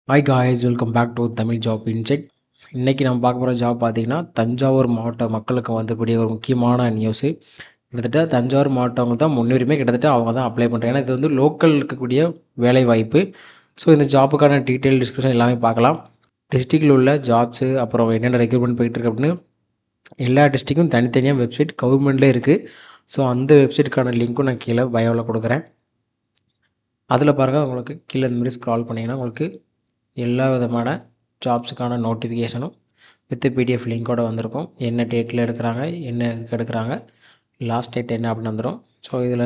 Hi guys, welcome back to Tamil job insight. இன்றைக்கி நம்ம பார்க்க போகிற ஜாப் பார்த்திங்கன்னா தஞ்சாவூர் மாவட்ட மக்களுக்கு வந்துக்கூடிய ஒரு முக்கியமான நியூஸு. கிட்டத்தட்ட தஞ்சாவூர் மாவட்டவங்க தான் முன்னுரிமை, கிட்டத்தட்ட அவங்க தான் அப்ளை பண்ணுறாங்க. ஏன்னா இது வந்து லோக்கல் இருக்கக்கூடிய வேலை வாய்ப்பு. ஸோ இந்த ஜாப்புக்கான டீட்டெயில் டிஸ்கிரிப்ஷன் எல்லாமே பார்க்கலாம். டிஸ்ட்ரிக்டில் உள்ள ஜாப்ஸு, அப்புறம் என்னென்ன ரெக்ரூட்மெண்ட் போயிட்டுருக்கு அப்படின்னு எல்லா டிஸ்ட்ரிக்கும் தனித்தனியாக வெப்சைட் கவர்மெண்ட்லேயே இருக்குது. ஸோ அந்த வெப்சைட்டுக்கான லிங்க்கும் நான் கீழே பயோவில் கொடுக்குறேன். அதில் பாருங்கள், உங்களுக்கு கீழே இந்த மாதிரி ஸ்க்ரால் பண்ணிங்கன்னா உங்களுக்கு எல்லா விதமான ஜாப்ஸுக்கான நோட்டிஃபிகேஷனும் வித் பிடிஎஃப் லிங்கோடு வந்திருக்கும். என்ன டேட்டில் எடுக்கிறாங்க, என்ன இதுக்கு எடுக்கிறாங்க, லாஸ்ட் டேட் என்ன அப்படின்னு வந்துடும். ஸோ இதில்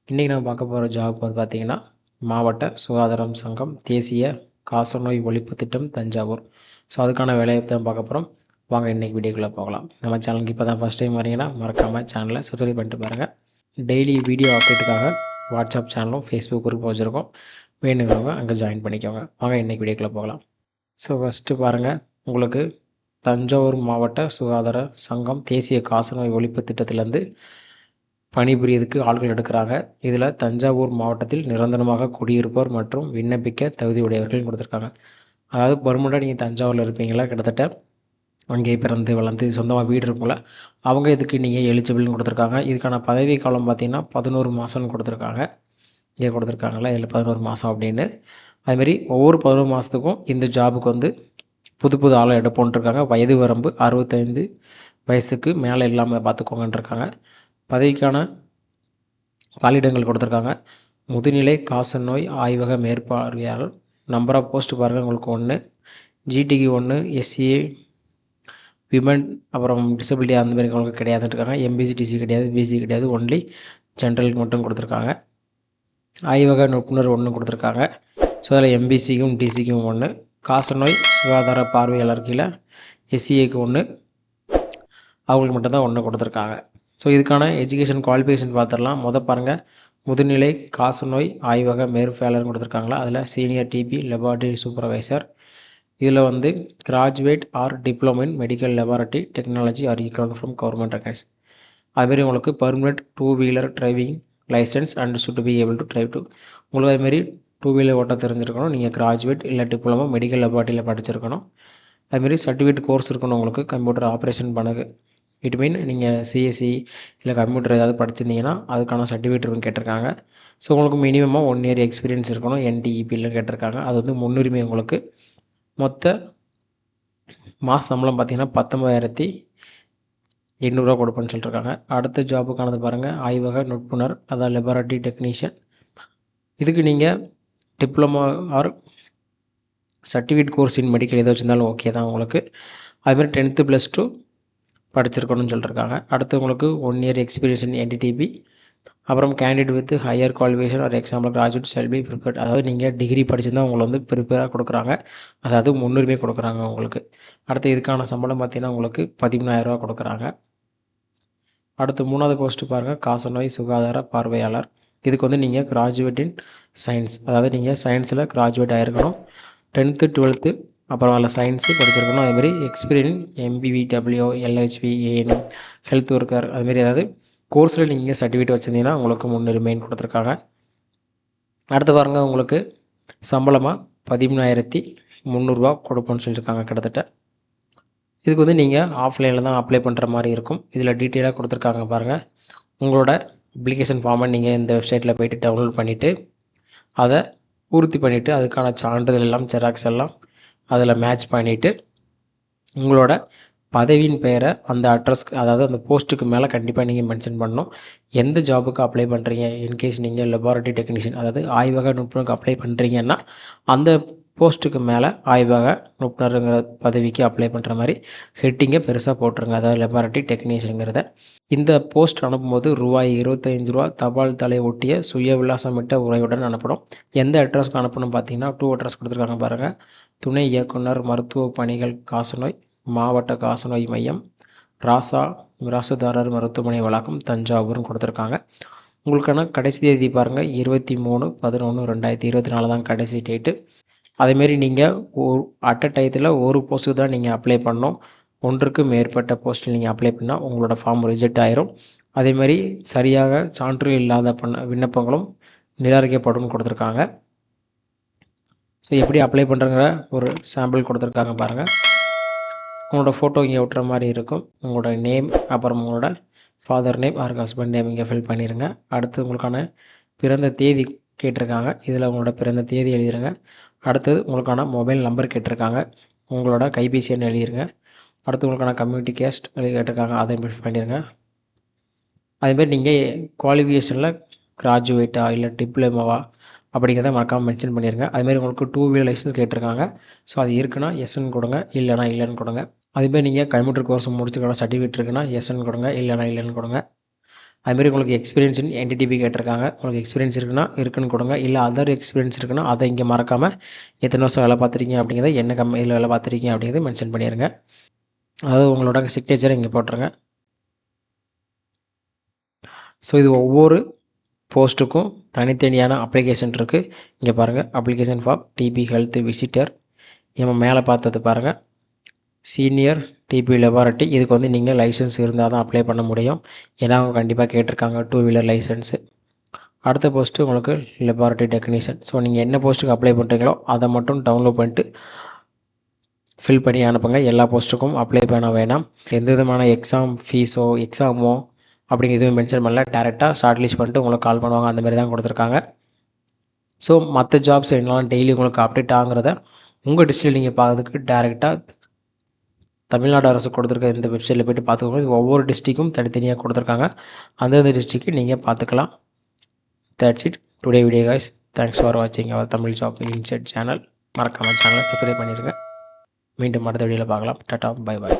இன்றைக்கி நம்ம பார்க்க போகிற ஜாப் வந்து பார்த்திங்கன்னா மாவட்ட சுகாதாரம் சங்கம் தேசிய காசநோய் ஒழிப்பு திட்டம் தஞ்சாவூர். ஸோ அதுக்கான வேலையை தான் பார்க்க போகிறோம். வாங்க இன்றைக்கி வீடியோக்குள்ளே போகலாம். நம்ம சேனலுக்கு இப்போ தான் ஃபஸ்ட் டைம் வரீங்கன்னா மறக்காமல் சேனலை சப்ஸ்கிரைப் பண்ணிட்டு பாருங்கள். டெய்லி வீடியோ அப்டேட்டுக்காக வாட்ஸ்அப் சேனலும் ஃபேஸ்புக் குரூப் வச்சுருக்கோம். வேணுங்கிறவங்க அங்கே ஜாயின் பண்ணிக்கோங்க. வாங்க இன்றைக்கி வீடியோக்குள்ளே போகலாம். ஸோ ஃபஸ்ட்டு பாருங்கள், உங்களுக்கு தஞ்சாவூர் மாவட்ட சுகாதார சங்கம் தேசிய காசநோய் ஒழிப்பு திட்டத்திலேருந்து பணிபுரியதுக்கு ஆட்கள் எடுக்கிறாங்க. இதில் தஞ்சாவூர் மாவட்டத்தில் நிரந்தரமாக குடியிருப்போர் மற்றும் விண்ணப்பிக்க தகுதி உடையவர்கள் கொடுத்துருக்காங்க. அதாவது பெர்மனெண்ட்டாக நீங்கள் தஞ்சாவூரில் இருப்பீங்களா, கிட்டத்தட்ட அங்கே பிறந்து வளர்ந்து சொந்தமாக வீடு இருக்குங்களா, அவங்க இதுக்கு நீங்கள் எலிஜிபிள்னு கொடுத்துருக்காங்க. இதுக்கான பதவி காலம் பார்த்திங்கன்னா 11 மாதம்னு கொடுத்துருக்காங்க. இங்கே கொடுத்துருக்காங்களா, இதில் 11 மாதம் அப்படின்னு. அதுமாரி ஒவ்வொரு 11 மாதத்துக்கும் இந்த ஜாபுக்கு வந்து புது ஆளை எடுப்போன்ட்டுருக்காங்க. வயது வரம்பு 65 வயசுக்கு மேலே இல்லாமல் பார்த்துக்கோங்கன்ட்ருக்காங்க. பதவிக்கான காலிடங்கள் கொடுத்துருக்காங்க. முதுநிலை காசநோய் ஆய்வக மேற்பார்வையாளர். நம்பர் ஆஃப் போஸ்ட்டு பாருங்கள், உங்களுக்கு 1, ஜிடிக்கு 1, எஸ்சிஏ விமன் அப்புறம் டிசபிலிட்டி அந்த மாதிரி உங்களுக்கு கிடையாதுன்ட்ருக்காங்க. எம்பிசி டிசி கிடையாது, பிசி கிடையாது, ஒன்லி ஜென்ரலுக்கு மட்டும் கொடுத்துருக்காங்க. ஆய்வக நுட்புணர் 1 கொடுத்துருக்காங்க. ஸோ அதில் எம்பிசிக்கும் டிசிக்கும் 1, காசநோய் சுகாதார பார்வையாளர் கீழே எஸ்சிஏக்கு 1, அவங்களுக்கு மட்டும்தான் 1 கொடுத்துருக்காங்க. ஸோ இதுக்கான எஜுகேஷன் குவாலிஃபிகேஷன் பார்த்துடலாம். பாருங்கள், முதுநிலை காசநோய் ஆய்வக மேற்பார்வையாளர் கொடுத்துருக்காங்களா, அதில் சீனியர் டிபி லெபார்ட்டரி சூப்பர்வைசர். இதில் வந்து graduate or diploma in medical laboratory technology or equivalent from government recognise. அதுமாரி உங்களுக்கு permanent 2 wheeler driving licence and should be able to drive to. உங்களுக்கு அதுமாரி 2 வீலர் ஓட்ட தெரிஞ்சிருக்கணும். நீங்கள் கிராஜுவேட் இல்லை டிப்ளமோ மெடிக்கல் லெபார்ட்டரியில் படிச்சிருக்கணும். அதுமாரி சர்டிஃபிகேட் கோர்ஸ் இருக்கணும் உங்களுக்கு, கம்ப்யூட்டர் ஆப்ரேஷன் பண்ணது. இட் மீன் நீங்கள் சிஎஸ்சி இல்லை கம்ப்யூட்டர் ஏதாவது படிச்சிருந்தீங்கன்னா அதுக்கான சர்டிஃபிகேட் இருக்குன்னு கேட்டிருக்காங்க. ஸோ உங்களுக்கு மினிமமாக 1 இயர் எக்ஸ்பீரியன்ஸ் இருக்கணும். என்டிஇபியில் கேட்டிருக்காங்க. அது வந்து முன்னுரிமை உங்களுக்கு. மொத்த மாத சம்பளம் பார்த்திங்கன்னா 19,800 கொடுப்பேன்னு சொல்லிட்டுருக்காங்க. அடுத்த ஜாபுக்கானது பாருங்கள், ஆய்வக நுட்புணர், அதாவது லெபார்ட்டரி டெக்னீஷியன். இதுக்கு நீங்கள் டிப்ளமோ ஆர் சர்டிஃபிகேட் கோர்ஸ் இன் மெடிக்கல் எது வச்சுருந்தாலும் ஓகே தான் உங்களுக்கு. அதுமாதிரி 10th +2 படிச்சிருக்கணும்னு சொல்லிட்டுருக்காங்க. அடுத்து உங்களுக்கு 1 இயர் எக்ஸ்பீரியன்ஸ் இன் என்டிடிபி. அப்புறம் கேண்டிடேட் வித் ஹையர் குவாலிஃபிகேஷன் ஒரு example graduate shall be prepared. அதாவது நீங்கள் டிகிரி படிச்சிருந்தால் உங்களை வந்து ப்ரிப்பேராக கொடுக்குறாங்க, அதாவது முன்னுரிமை கொடுக்குறாங்க உங்களுக்கு. அடுத்து இதுக்கான சம்பளம் பார்த்திங்கன்னா உங்களுக்கு 13,000 கொடுக்குறாங்க. அடுத்து 3வது போஸ்ட்டு பாருங்கள், காசநோய் சுகாதார பார்வையாளர். இதுக்கு வந்து நீங்கள் கிராஜுவேட் இன் சயின்ஸ், அதாவது நீங்கள் சயின்ஸில் கிராஜுவேட் ஆகிருக்கணும். 10th 12th அப்புறம் அதில் சயின்ஸு படிச்சிருக்கணும். அதுமாரி experience MPHW LHP ANM health worker அதுமாரி ஏதாவது கோர்ஸில் நீங்கள் சர்டிஃபிகேட் வச்சுருந்தீங்கன்னா உங்களுக்கு முன்னுரிமைன்னு கொடுத்துருக்காங்க. அடுத்து பாருங்கள், உங்களுக்கு சம்பளமாக 13,300 கொடுப்போன்னு சொல்லியிருக்காங்க கிட்டத்தட்ட. இதுக்கு வந்து நீங்கள் ஆஃப்லைனில் தான் அப்ளை பண்ணுற மாதிரி இருக்கும். இதில் டீட்டெயிலாக கொடுத்துருக்காங்க பாருங்கள். உங்களோட அப்ளிகேஷன் ஃபார்மை நீங்கள் இந்த வெப்சைட்டில் போய்ட்டு டவுன்லோட் பண்ணிவிட்டு அதை பூர்த்தி பண்ணிவிட்டு அதுக்கான சான்றிதழ் எல்லாம் ஜெராக்ஸ் எல்லாம் அதில் மேட்ச் பண்ணிவிட்டு உங்களோட பதவியின் பெயரை அந்த அட்ரஸ்க்கு, அதாவது அந்த போஸ்ட்டுக்கு மேலே கண்டிப்பாக நீங்கள் மென்ஷன் பண்ணணும். எந்த ஜாபுக்கு அப்ளை பண்ணுறீங்க, இன்கேஸ் நீங்கள் லெபார்ட்டரி டெக்னீஷியன் அதாவது ஆய்வக நுட்புணருக்கு அப்ளை பண்ணுறீங்கன்னா அந்த போஸ்ட்டுக்கு மேலே ஆய்வக நுட்புணருங்கிற பதவிக்கு அப்ளை பண்ணுற மாதிரி ஹெட்டிங்கை பெருசாக போட்டுருங்க, அதாவது லெபார்ட்டரி டெக்னீஷியனுங்கிறத. இந்த போஸ்ட் அனுப்பும்போது ரூபாய் 25 தபால் தலை ஒட்டிய சுய விலாசமிட்ட உரையுடன் அனுப்பணும். எந்த அட்ரஸ்க்கு அனுப்பணும் பார்த்தீங்கன்னா 2 அட்ரஸ் கொடுத்துருக்காங்க பாருங்கள். துணை இயக்குனர் மருத்துவ பணிகள் காசநோய் மாவட்ட காசநோய் மையம், ராசா மிராசுதாரர் மருத்துவமனை வளாகம் தஞ்சாவூர்னு கொடுத்துருக்காங்க. உங்களுக்கான கடைசி தேதி பாருங்கள் 23/11/2024 தான் கடைசி டேட்டு. அதேமாரி நீங்கள் அட் அ டயத்தில் ஒரு போஸ்ட்டுக்கு தான் நீங்கள் அப்ளை பண்ணணும். ஒன்றுக்கு மேற்பட்ட போஸ்ட்டில் நீங்கள் அப்ளை பண்ணால் உங்களோட ஃபார்ம் ரிஜெக்ட் ஆயிரும். அதேமாதிரி சரியாக சான்று இல்லாத விண்ணப்பங்களும் நிராகரிக்கப்படும் கொடுத்துருக்காங்க. ஸோ எப்படி அப்ளை பண்ணுறங்கிற ஒரு சாம்பிள் கொடுத்துருக்காங்க பாருங்கள். உங்களோட ஃபோட்டோ இங்கே ஒட்டுற மாதிரி இருக்கும். உங்களோட நேம், அப்புறம் உங்களோட father name or husband name இங்கே ஃபில் பண்ணிடுங்க. அடுத்து உங்களுக்கான பிறந்த தேதி கேட்டிருக்காங்க. இதில் உங்களோட பிறந்த தேதி எழுதிடுங்க. அடுத்தது உங்களுக்கான மொபைல் நம்பர் கேட்டிருக்காங்க. உங்களோட கைபேசி எண் எழுதிடுங்க. அடுத்து உங்களுக்கான கம்யூனிட்டி கேஸ்ட் கேட்டிருக்காங்க, அதை ஃபில் பண்ணிடுங்க. அதேமாதிரி நீங்கள் குவாலிஃபிகேஷனில் கிராஜுவேட்டா இல்லை டிப்ளமோவா அப்படிங்கிறத மறக்காமல் மென்ஷன் பண்ணிடுங்க. அதுமாதிரி உங்களுக்கு 2 வீலர் லைசன்ஸ் கேட்டிருக்காங்க. ஸோ அது இருக்குன்னா எஸ்ன்னு கொடுங்க, இல்லைனா இல்லைன்னு கொடுங்க. அதுமாதிரி நீங்கள் கம்ப்யூட்டர் கோர்ஸ் முடிச்சுக்கான சர்டிஃபிகேட் இருக்குன்னா எஸ்ன்னு கொடுங்க, இல்லைனா இல்லைன்னு கொடுங்க. அதுமாதிரி உங்களுக்கு எக்ஸ்பீரியன்ஸ் இன் என்டிடிபி கேட்டிருக்காங்க. உங்களுக்கு எக்ஸ்பீரியன்ஸ் இருக்குன்னு கொடுங்க. இல்லை அதர் எக்ஸ்பீரியன்ஸ் இருக்குன்னா அதை இங்கே மறக்காமல் எத்தனை வருஷம் வேலை பார்த்துருக்கீங்க அப்படிங்கிறத, என்ன கம்பெனியில் வேலை பார்த்துருக்கீங்க அப்படிங்கிறத மென்ஷன் பண்ணிடுங்க. அதாவது உங்களோட சிக்னேச்சரை இங்கே போட்டுருங்க. ஸோ இது ஒவ்வொரு போஸ்ட்டுக்கும் தனித்தனியான அப்ளிகேஷன் இருக்குது. இங்கே பாருங்கள், application for TB health visitor. நம்ம மேலே பார்த்தது பாருங்கள், சீனியர் டிபி லெபார்ட்டரி. இதுக்கு வந்து நீங்கள் லைசன்ஸ் இருந்தால் தான் அப்ளை பண்ண முடியும். ஏன்னா அவங்க கண்டிப்பாக கேட்டிருக்காங்க 2 வீலர் லைசன்ஸு. அடுத்த போஸ்ட்டு உங்களுக்கு லெபார்ட்டரி டெக்னீஷியன். ஸோ நீங்கள் என்ன போஸ்ட்டுக்கு அப்ளை பண்ணுறீங்களோ அதை மட்டும் டவுன்லோட் பண்ணிட்டு ஃபில் பண்ணி அனுப்புங்க. எல்லா போஸ்ட்டுக்கும் அப்ளை பண்ண வேணாம். எந்த விதமான எக்ஸாமோ அப்படிங்கிற எதுவும் மென்ஷன் பண்ணல. டேரெக்டாக ஷார்ட் லிஸ்ட் பண்ணிட்டு உங்களுக்கு கால் பண்ணுவாங்க, அந்தமாரி தான் கொடுத்துருக்காங்க. ஸோ மற்ற ஜாப்ஸ் என்னெல்லாம் டெய்லி உங்களுக்கு அப்டேட் ஆகுறத உங்கள் டிஸ்ட்ரிக்டில் நீங்கள் பார்க்கறதுக்கு டேரெக்டாக தமிழ்நாடு அரசு கொடுத்துருக்க இந்த வெப்சைட்டில் போய்ட்டு பார்த்துக்கோங்க. இது ஒவ்வொரு டிஸ்ட்ரிக்கும் தனித்தனியாக கொடுத்துருக்காங்க. அந்தந்த டிஸ்ட்ரிக்கு நீங்கள் பார்த்துக்கலாம். That's it today video guys. Thanks for வாட்சிங் அவர் தமிழ் ஜாப் இன்சைட் சேனல். மறக்காமல் சேனலை சப்ஸ்கிரைப் பண்ணிடுங்க. மீண்டும் அடுத்த வீடியோவில் பார்க்கலாம். Tata, bye bye.